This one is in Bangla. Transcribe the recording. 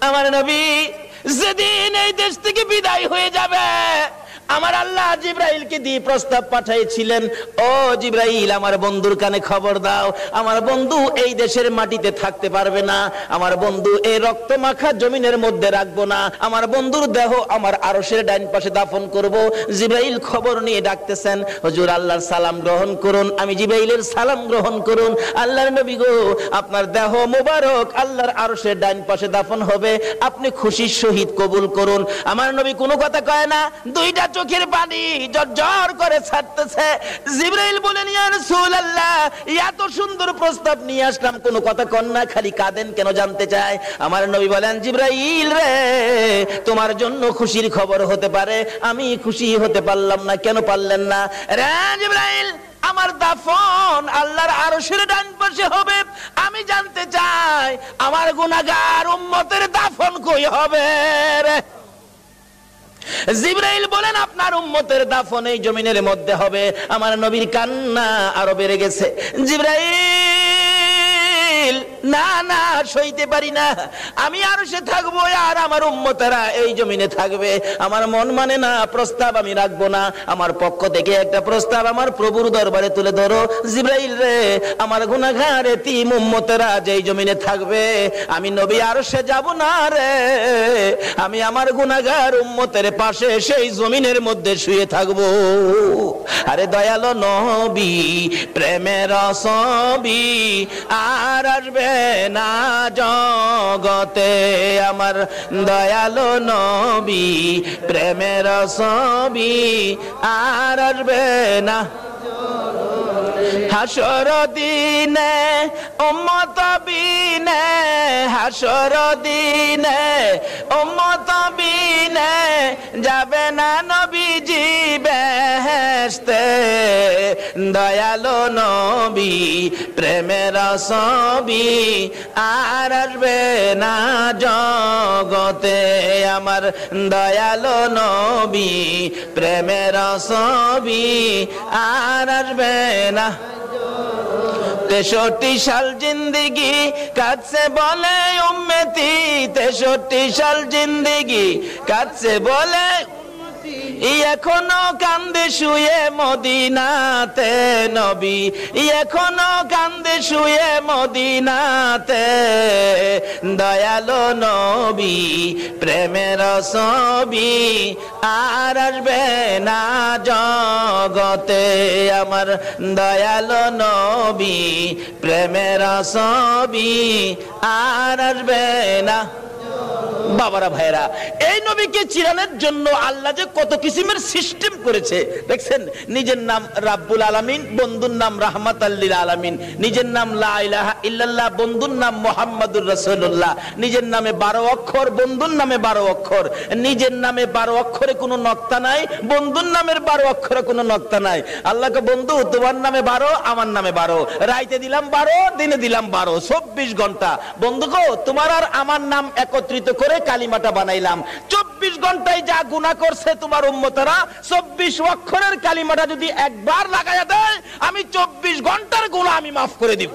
আমার নবী যেদিন এই দেশ থেকে বিদায় হয়ে যাবে, আমার আল্লাহ জিবরাইলকে দিয়ে প্রস্তাব পাঠিয়েছিলেন, ও জিবরাইল আমার বন্ধুর কানে খবর দাও, আমার বন্ধু এই দেশের মাটিতে থাকতে পারবে না, আমার বন্ধু এই রক্ত মাখা জমিনের মধ্যে রাখবো না, আমার বন্ধুর দেহ আমার আরশের ডাইন পাশে দাফন করব। জিবরাইল খবর নিয়ে ডাকতেছেন, হুজুর আল্লাহর সালাম গ্রহণ করুন। আমি জিবরাইলের সালাম গ্রহণ করুন। আল্লাহর নবী গো, আপনার দেহ মোবারক আল্লাহর আরশের ডাইন পাশে দাফন হবে, আপনি খুশির সহিত কবুল করুন। আমার নবী কোনো কথা কয় না, দুইটা চোখের পানি ঝরঝর করে ছাড়তেছে। জিবরাইল বলেন, ইয়া রাসূলুল্লাহ, এত সুন্দর প্রস্তাব নিয়ে আসলাম, কোনো কথা কন না, খালি কাঁদেন কেন জানতে চায়। আমার নবী বলেন, জিবরাইল রে, তোমার জন্য খুশির খবর হতে পারে, আমি খুশি হতে পারলাম না, কেন পারলেন না? রে জিবরাইল, আমার দাফন আল্লাহর আরশের ডান পাশে হবে, আমি জানতে চাই আমার গুনাহগার উম্মতের দাফন কই হবে রে? জিবরাইল বলেন, আপনার উম্মতের দাফন এই জমিনের মধ্যে হবে। আমার নবীর কান্না আরো বেড়ে গেছে। জিবরাইল, না না, সইতে পারি না, আমি আরশে থাকবো আর আমার উম্মতেরা এই জমিনে থাকবে, আমার মন মানে না, প্রস্তাব আমি রাখবো না, আমার পক্ষ থেকে একটা প্রস্তাব আমার প্রভুর দরবারে তুলে ধরো। জিবরাইল রে, আমার গুনাহগার এতিম উম্মতেরা যেই জমিনে থাকবে, আমি নবী আরশে যাব না রে, আমি আমার গুনাহগার উম্মতের পাশে সেই জমিনের মধ্যে শুয়ে থাকবো। আরে দয়ালো নবী, প্রেমের ছবি আর আসবে না জগতে, আমার দয়ালো নবী, প্রেমের ছবি আর আসবে না। হাসর দিনে উম্মত বিনে, হাসর দিনে উম্মত বিনে যাবে না নবীজি বেহেশতে, দয়ালো নবী, প্রেমের ছবি আর আসবে না জগতে, আমার দয়ালো নবী, প্রেমের ছবি আর আসবে না। 63 সাল জিন্দেগি কাটছে বলে উম্মতি, 63 সাল জিন্দেগি কাটছে বলে, এখনো কান্দে শুয়ে মদিনাতে নবী, এখনো কান্দে শুয়ে মদিনাতে, দয়ালো নবী, প্রেমের ছবি আর আসবে না জগতে, আমার দয়ালো নবী, প্রেমের ছবি আর আসবে না। বাবারা ভাইরা, এই নবীকে চিরানোর জন্য আল্লাহ যে কত কিসিমের সিস্টেম করেছে দেখছেন। নিজের নাম রাব্বুল আলামিন, বন্ধুর নাম রাহমাতাল লিল আলামিন, নিজের নাম লা ইলাহা ইল্লাল্লাহ, বন্ধুর নাম মুহাম্মাদুর রাসূলুল্লাহ, নিজের নামে 12 অক্ষর, বন্ধুর নামে 12 অক্ষর, নিজের নামে 12 অক্ষরে কোনো নক্তা নাই, বন্ধুর নামের 12 অক্ষরে কোনো নক্তা নাই। আল্লাহকে বন্ধু, তোমার নামে 12, আমার নামে 12, রাইতে দিলাম 12, দিনে দিলাম 12, 24 ঘন্টা। বন্ধু গো, তোমার আর আমার নাম একত্রিত করে কালিমাটা বানাইলাম। 24 ঘন্টায় যা গুনাহ করছে তোমার উম্মতেরা, 24 অক্ষরের কালিমাটা যদি একবার লাগায়া দেয়, আমি 24 ঘন্টার গুনাহ আমি মাফ করে দিব।